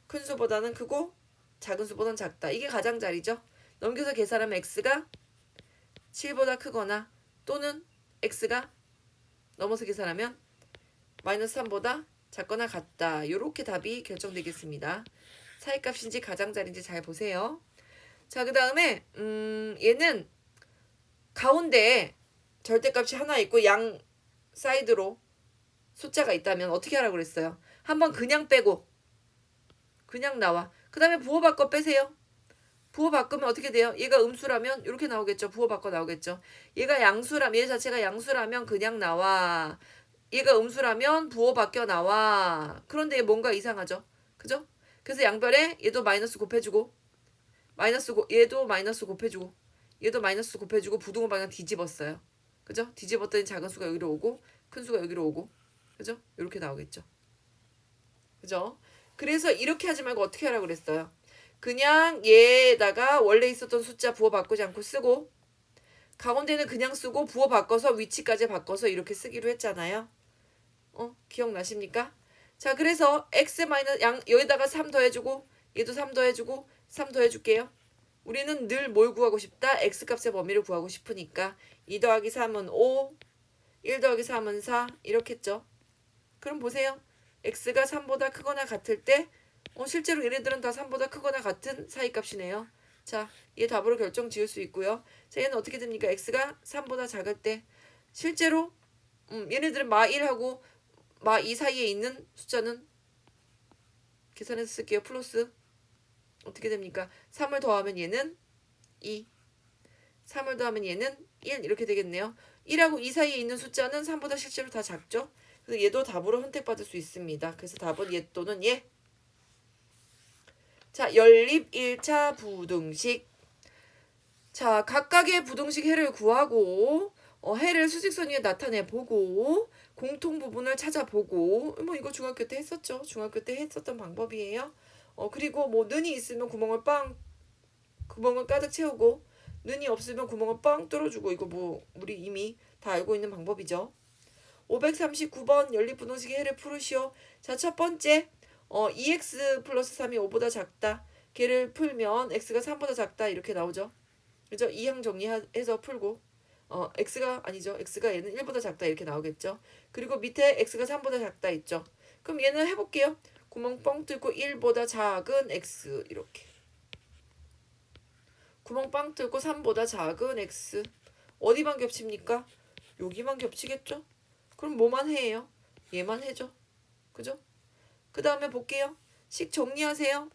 큰 수보다는 크고 작은 수보다는 작다. 이게 가장자리죠. 넘겨서 계산하면 x가 7보다 크거나 또는 x가 넘어서 계산하면 마이너스 3보다 작거나 같다. 이렇게 답이 결정되겠습니다. 사이값인지 가장자리인지 잘 보세요. 자, 그 다음에 얘는 가운데에 절대값이 하나 있고 양 사이드로 숫자가 있다면 어떻게 하라고 그랬어요? 한번 그냥 빼고 그냥 나와. 그 다음에 부호 바꿔 빼세요. 부호 바꾸면 어떻게 돼요? 얘가 음수라면 이렇게 나오겠죠. 부호 바꿔 나오겠죠. 얘가 양수라면 얘 자체가 양수라면 그냥 나와. 얘가 음수라면 부호 바뀌어 나와. 그런데 얘 뭔가 이상하죠. 그죠? 그래서 양변에 얘도 마이너스 곱해주고 얘도 마이너스 곱해주고 얘도 마이너스 곱해주고 부등호 방향 뒤집었어요. 그죠? 뒤집었더니 작은 수가 여기로 오고 큰 수가 여기로 오고 그죠? 이렇게 나오겠죠. 그죠? 그래서 이렇게 하지 말고 어떻게 하라고 그랬어요? 그냥 얘에다가 원래 있었던 숫자 부호 바꾸지 않고 쓰고 가운데는 그냥 쓰고 부호 바꿔서 위치까지 바꿔서 이렇게 쓰기로 했잖아요. 기억나십니까? 자, 그래서 x 마이너스 여기다가 3 더해주고 얘도 3 더해주고 3 더해줄게요. 우리는 늘 뭘 구하고 싶다? x값의 범위를 구하고 싶으니까 2 더하기 3은 5, 1 더하기 3은 4 이렇게 했죠. 그럼 보세요. x가 3보다 크거나 같을 때 실제로 얘네들은 다 3보다 크거나 같은 사이값이네요. 자, 얘 답으로 결정 지을 수 있고요. 자, 얘는 어떻게 됩니까? x가 3보다 작을 때 실제로 얘네들은 마 1하고 마 2 사이에 있는 숫자는 계산해서 쓸게요. 플러스 어떻게 됩니까? 3을 더하면 얘는 2 3을 더하면 얘는 1 이렇게 되겠네요. 1하고 2 사이에 있는 숫자는 3보다 실제로 다 작죠. 그래서 얘도 답으로 선택받을 수 있습니다. 그래서 답은 얘 또는 얘. 자, 연립 1차 부등식. 자, 각각의 부등식 해를 구하고 해를 수직선 위에 나타내보고 공통 부분을 찾아보고 뭐 이거 중학교 때 했었죠. 중학교 때 했었던 방법이에요. 그리고 뭐 는이 있으면 구멍을 가득 채우고 는이 없으면 구멍을 빵 뚫어주고 이거 뭐 우리 이미 다 알고 있는 방법이죠. 539번 연립부등식의 해를 풀으시오. 자, 첫 번째 2x 플러스 3이 5보다 작다. 걔를 풀면 x가 3보다 작다 이렇게 나오죠. 그죠? 이항 정리해서 풀고 x가 아니죠. x가 얘는 1보다 작다 이렇게 나오겠죠. 그리고 밑에 x가 3보다 작다 있죠. 그럼 얘는 해볼게요. 구멍 뻥 뚫고 1보다 작은 x 이렇게. 구멍 빵 뚫고 3보다 작은 x. 어디만 겹칩니까? 여기만 겹치겠죠? 그럼 뭐만 해요? 얘만 해죠. 그죠? 그 다음에 볼게요. 식 정리하세요.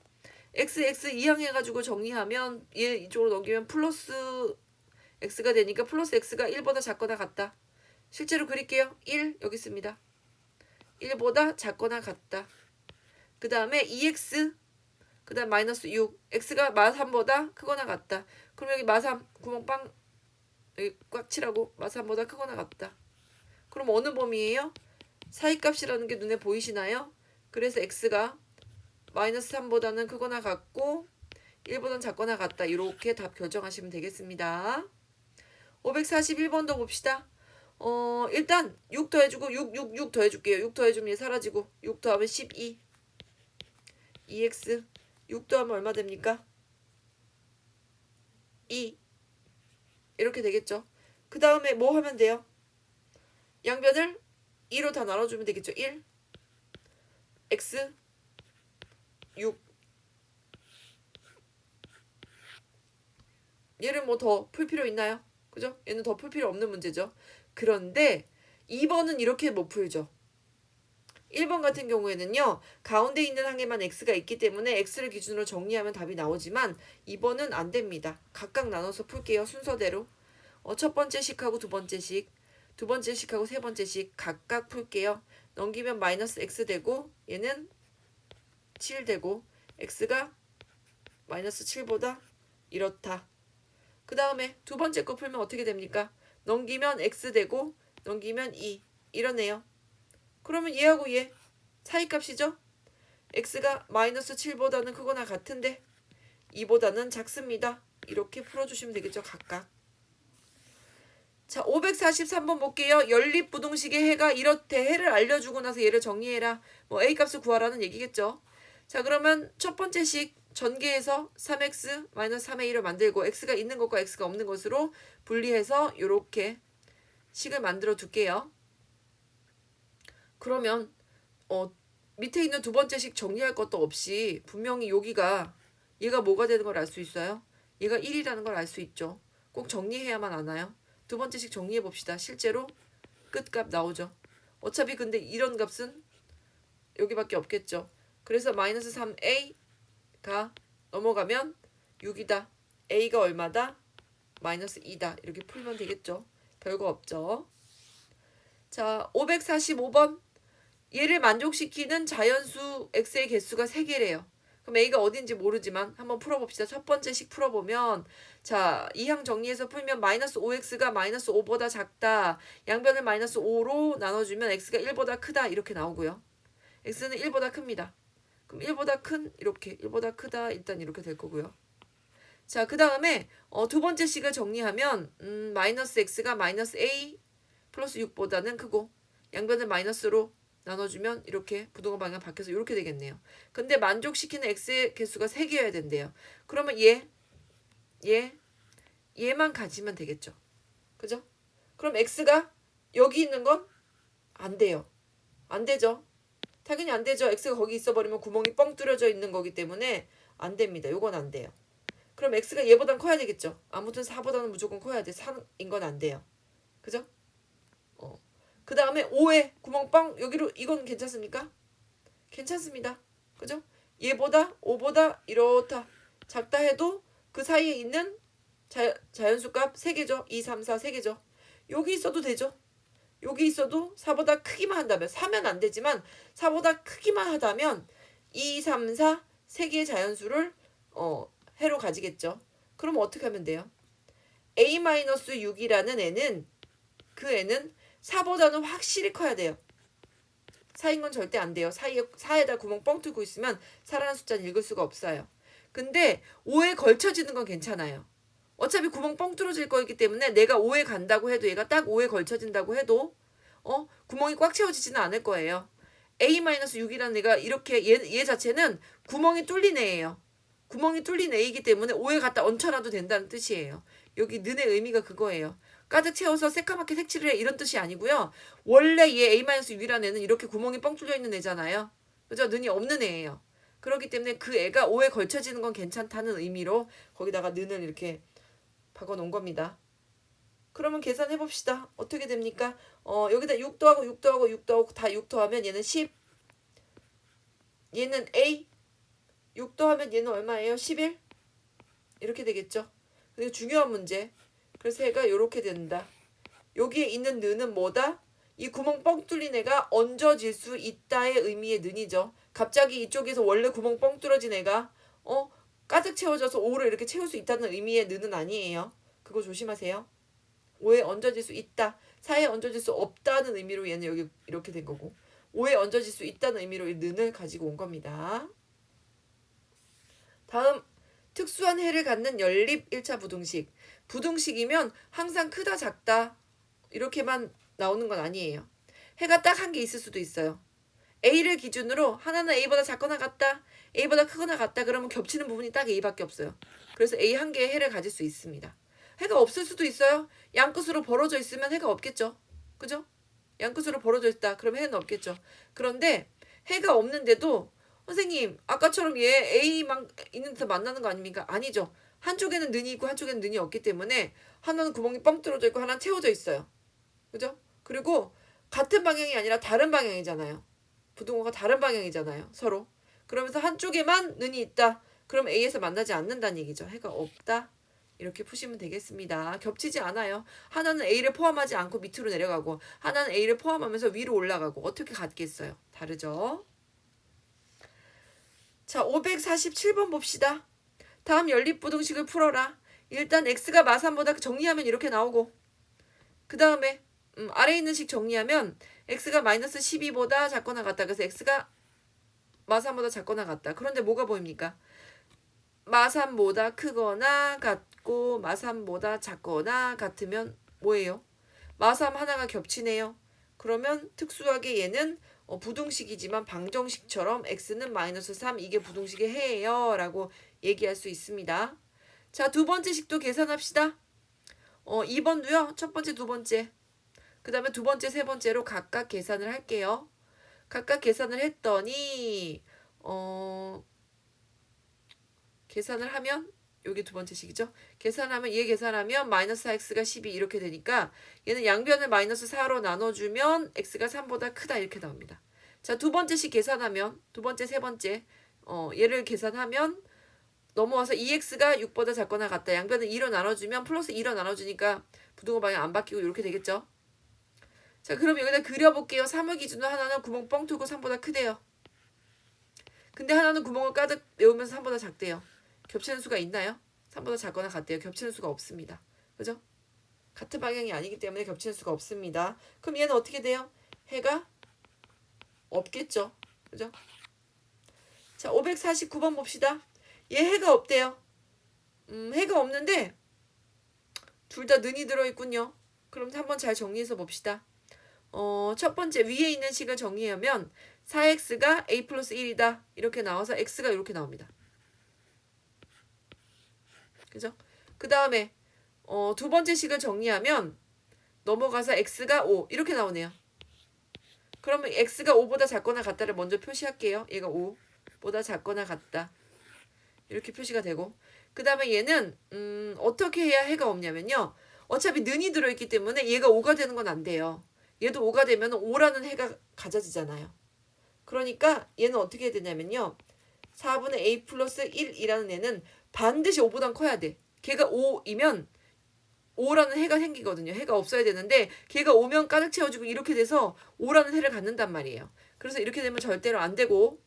x 이항해가지고 정리하면 얘 이쪽으로 넘기면 플러스 x가 되니까 플러스 x가 1보다 작거나 같다. 실제로 그릴게요. 1 여기 있습니다. 1보다 작거나 같다. 그 다음에 2x 그 다음 마이너스 6 x가 마3보다 크거나 같다. 그럼 여기 마3 구멍 빵 여기 꽉 칠하고 마3보다 크거나 같다. 그럼 어느 범위예요? 사이값이라는 게 눈에 보이시나요? 그래서 x가 마이너스 3보다는 크거나 같고 1보다는 작거나 같다. 이렇게 답 결정하시면 되겠습니다. 541번도 봅시다. 일단 6 더해주고 6 더해줄게요. 6 더해주면 얘 사라지고 6 더하면 12 2x 6 더하면 얼마 됩니까? 2 이렇게 되겠죠. 그 다음에 뭐 하면 돼요? 양변을 2로 다 나눠주면 되겠죠. 1 x 6 얘를 뭐 더 풀 필요 있나요? 그죠? 얘는 더 풀 필요 없는 문제죠. 그런데 2번은 이렇게 못 풀죠. 1번 같은 경우에는요. 가운데 있는 항에만 x가 있기 때문에 x를 기준으로 정리하면 답이 나오지만 2번은 안 됩니다. 각각 나눠서 풀게요. 순서대로. 첫 번째 식하고 두 번째 식, 두 번째 식하고 세 번째 식 각각 풀게요. 넘기면 마이너스 x 되고 얘는 7 되고 x가 마이너스 7보다 이렇다. 그 다음에 두 번째 거 풀면 어떻게 됩니까? 넘기면 x 되고 넘기면 2 이러네요. 그러면 얘하고 얘 사이값이죠? x가 마이너스 7보다는 크거나 같은데 2보다는 작습니다. 이렇게 풀어주시면 되겠죠. 각각. 자 543번 볼게요. 연립부등식의 해가 이렇대. 해를 알려주고 나서 얘를 정리해라. 뭐 a값을 구하라는 얘기겠죠. 자 그러면 첫 번째 식 전개해서 3x 마이너스 3의 1을 만들고 x가 있는 것과 x가 없는 것으로 분리해서 이렇게 식을 만들어 둘게요. 그러면 밑에 있는 두 번째 식 정리할 것도 없이 분명히 여기가 얘가 뭐가 되는 걸 알 수 있어요? 얘가 1이라는 걸 알 수 있죠. 꼭 정리해야만 아나요? 두 번째 식 정리해 봅시다. 실제로 끝값 나오죠. 어차피 근데 이런 값은 여기밖에 없겠죠. 그래서 마이너스 3a가 넘어가면 6이다. a가 얼마다? 마이너스 2다. 이렇게 풀면 되겠죠. 별거 없죠. 자 545번 얘를 만족시키는 자연수 x의 개수가 3개래요. 그럼 a가 어딘지 모르지만 한번 풀어봅시다. 첫 번째 식 풀어보면 자 이항 정리해서 풀면 마이너스 5x가 마이너스 5보다 작다. 양변을 마이너스 5로 나눠주면 x가 1보다 크다. 이렇게 나오고요. x는 1보다 큽니다. 그럼 1보다 큰 이렇게 1보다 크다 일단 이렇게 될 거고요. 자 그 다음에 두 번째 식을 정리하면 마이너스 x가 마이너스 a 플러스 6보다는 크고 양변을 마이너스로 나눠주면 이렇게 부등호 방향 바뀌어서 이렇게 되겠네요. 근데 만족시키는 x의 개수가 3개여야 된대요. 그러면 얘만 가지면 되겠죠. 그죠? 그럼 x가 여기 있는 건 안 돼요. 안 되죠. 당연히 안 되죠. x가 거기 있어버리면 구멍이 뻥 뚫려져 있는 거기 때문에 안 됩니다. 요건 안 돼요. 그럼 x가 얘보단 커야 되겠죠. 아무튼 4보다는 무조건 커야 돼. 4인 건 안 돼요. 그죠? 그 다음에 5에 구멍 뻥 여기로 이건 괜찮습니까? 괜찮습니다. 그죠? 얘보다 5보다 이렇다 작다 해도 그 사이에 있는 자연수값 3개죠. 2, 3, 4 3개죠. 여기 있어도 되죠. 여기 있어도 4보다 크기만 한다면 4면 안 되지만 4보다 크기만 하다면 2, 3, 4 3개의 자연수를 해로 가지겠죠. 그럼 어떻게 하면 돼요? a-6이라는 애는 그 애는 4보다는 확실히 커야 돼요. 4인 건 절대 안 돼요. 4에다 구멍 뻥 뚫고 있으면 4라는 숫자는 읽을 수가 없어요. 근데 5에 걸쳐지는 건 괜찮아요. 어차피 구멍 뻥 뚫어질 거기 때문에 내가 5에 간다고 해도 얘가 딱 5에 걸쳐진다고 해도 구멍이 꽉 채워지지는 않을 거예요. a-6이라는 애가 이렇게 얘 자체는 구멍이 뚫린 애예요. 구멍이 뚫린 애이기 때문에 5에 갖다 얹혀놔도 된다는 뜻이에요. 여기 는의 의미가 그거예요. 가득 채워서 새까맣게 색칠을 해 이런 뜻이 아니고요. 원래 얘 a-6이라는 애는 이렇게 구멍이 뻥 뚫려 있는 애잖아요. 그죠? 는이 없는 애예요. 그렇기 때문에 그 애가 5에 걸쳐지는 건 괜찮다는 의미로 거기다가 는을 이렇게 박아놓은 겁니다. 그러면 계산해 봅시다. 어떻게 됩니까? 여기다 6 더하고 6 더하고 6 더하고 다 6 더하면 얘는 10 얘는 A 6 더하면 얘는 얼마예요? 11 이렇게 되겠죠. 근데 중요한 문제. 그래서 얘가 이렇게 된다. 여기에 있는 는은 뭐다? 이 구멍 뻥 뚫린 애가 얹어질 수 있다의 의미의 는이죠. 갑자기 이쪽에서 원래 구멍 뻥 뚫어진 애가 가득 채워져서 5를 이렇게 채울 수 있다는 의미의 는은 아니에요. 그거 조심하세요. 5에 얹어질 수 있다. 4에 얹어질 수 없다는 의미로 얘는 여기 이렇게 된 거고 5에 얹어질 수 있다는 의미로 이 는을 가지고 온 겁니다. 다음 특수한 해를 갖는 연립 1차 부등식. 부등식이면 항상 크다 작다 이렇게만 나오는 건 아니에요. 해가 딱 한 개 있을 수도 있어요. A를 기준으로 하나는 A보다 작거나 같다. A보다 크거나 같다. 그러면 겹치는 부분이 딱 A밖에 없어요. 그래서 A 한 개의 해를 가질 수 있습니다. 해가 없을 수도 있어요. 양끝으로 벌어져 있으면 해가 없겠죠. 그죠? 양끝으로 벌어져 있다. 그럼 해는 없겠죠. 그런데 해가 없는데도 선생님 아까처럼 얘 A만 있는 데서 만나는 거 아닙니까? 아니죠. 한쪽에는 는이 있고 한쪽에는 는이 없기 때문에 하나는 구멍이 뻥 뚫어져 있고 하나는 채워져 있어요. 그죠? 그리고 같은 방향이 아니라 다른 방향이잖아요. 부등호가 다른 방향이잖아요. 서로. 그러면서 한쪽에만 는이 있다. 그럼 A에서 만나지 않는다는 얘기죠. 해가 없다. 이렇게 푸시면 되겠습니다. 겹치지 않아요. 하나는 A를 포함하지 않고 밑으로 내려가고 하나는 A를 포함하면서 위로 올라가고 어떻게 같겠어요? 다르죠? 자, 547번 봅시다. 다음 연립부등식을 풀어라. 일단 x가 마3보다 정리하면 이렇게 나오고 그 다음에 아래에 있는 식 정리하면 x가 마이너스 12보다 작거나 같다. 그래서 x가 마3보다 작거나 같다. 그런데 뭐가 보입니까? 마3보다 크거나 같고 마3보다 작거나 같으면 뭐예요? 마3 하나가 겹치네요. 그러면 특수하게 얘는 부등식이지만 방정식처럼 x는 마이너스 3 이게 부등식의 해예요 라고 얘기할 수 있습니다. 자, 두 번째 식도 계산합시다. 2번도요. 첫 번째, 두 번째. 그 다음에 두 번째, 세 번째로 각각 계산을 할게요. 각각 계산을 했더니 계산을 하면 여기 두 번째 식이죠. 계산하면 얘 계산하면 마이너스 4x가 12 이렇게 되니까 얘는 양변을 마이너스 4로 나눠주면 x가 3보다 크다 이렇게 나옵니다. 자, 두 번째 식 계산하면 두 번째, 세 번째 얘를 계산하면 넘어와서 2x가 6보다 작거나 같다. 양변을 2로 나눠주면 플러스 2로 나눠주니까 부등호 방향 안 바뀌고 이렇게 되겠죠. 자, 그럼 여기다 그려볼게요. 3을 기준으로 하나는 구멍 뻥 뚫고 3보다 크대요. 근데 하나는 구멍을 가득 메우면서 3보다 작대요. 겹치는 수가 있나요? 3보다 작거나 같대요. 겹치는 수가 없습니다. 그죠? 같은 방향이 아니기 때문에 겹치는 수가 없습니다. 그럼 얘는 어떻게 돼요? 해가 없겠죠. 그죠? 자, 549번 봅시다. 얘 해가 없대요. 해가 없는데 둘 다 는이 들어있군요. 그럼 한번 잘 정리해서 봅시다. 첫 번째 위에 있는 식을 정리하면 4x가 a 플러스 1이다. 이렇게 나와서 x가 이렇게 나옵니다. 그죠? 그 다음에 두 번째 식을 정리하면 넘어가서 x가 5 이렇게 나오네요. 그러면 x가 5보다 작거나 같다를 먼저 표시할게요. 얘가 5보다 작거나 같다. 이렇게 표시가 되고 그 다음에 얘는 어떻게 해야 해가 없냐면요. 어차피 는이 들어있기 때문에 얘가 5가 되는 건 안 돼요. 얘도 5가 되면 5라는 해가 가져지잖아요. 그러니까 얘는 어떻게 해야 되냐면요. 4분의 a 플러스 1이라는 애는 반드시 5보단 커야 돼. 걔가 5이면 5라는 해가 생기거든요. 해가 없어야 되는데 걔가 5면 가득 채워지고 이렇게 돼서 5라는 해를 갖는단 말이에요. 그래서 이렇게 되면 절대로 안 되고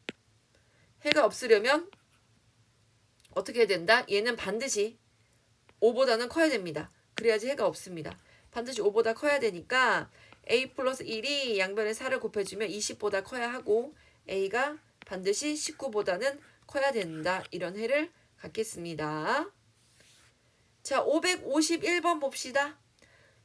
해가 없으려면 어떻게 해야 된다? 얘는 반드시 5보다는 커야 됩니다. 그래야지 해가 없습니다. 반드시 5보다 커야 되니까 a 플러스 1이 양변에 4를 곱해주면 20보다 커야 하고 a가 반드시 19보다는 커야 된다. 이런 해를 갖겠습니다. 자, 551번 봅시다.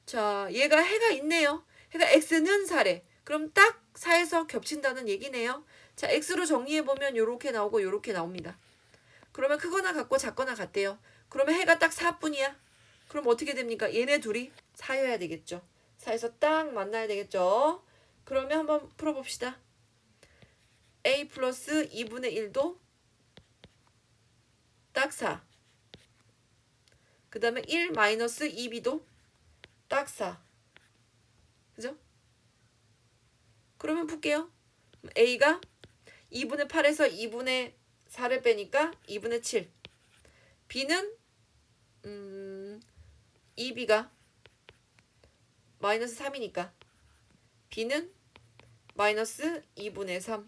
자, 얘가 해가 있네요. 해가 x는 4래. 그럼 딱 4에서 겹친다는 얘기네요. 자, x로 정리해보면 요렇게 나오고 요렇게 나옵니다. 그러면 크거나 같고 작거나 같대요. 그러면 해가 딱 4뿐이야. 그럼 어떻게 됩니까? 얘네 둘이 4여야 되겠죠. 4에서 딱 만나야 되겠죠. 그러면 한번 풀어봅시다. a 플러스 2분의 1도 딱 4. 그 다음에 1 마이너스 2b도 딱 4. 그죠? 그러면 풀게요. a가 2분의 8에서 2분의 4를 빼니까 2분의 7. b는 2b가 마이너스 3이니까 b는 마이너스 2분의 3.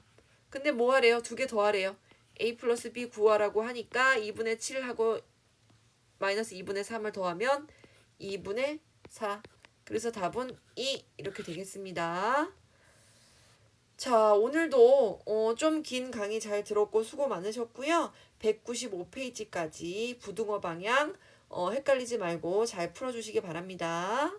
근데 뭐 하래요? 두 개 더 하래요. a 플러스 b 구하라고 하니까 2분의 7하고 마이너스 2분의 3을 더하면 2분의 4. 그래서 답은 2 이렇게 되겠습니다. 자, 오늘도 좀 긴 강의 잘 들었고 수고 많으셨고요. 195페이지까지 부등호 방향 헷갈리지 말고 잘 풀어주시기 바랍니다.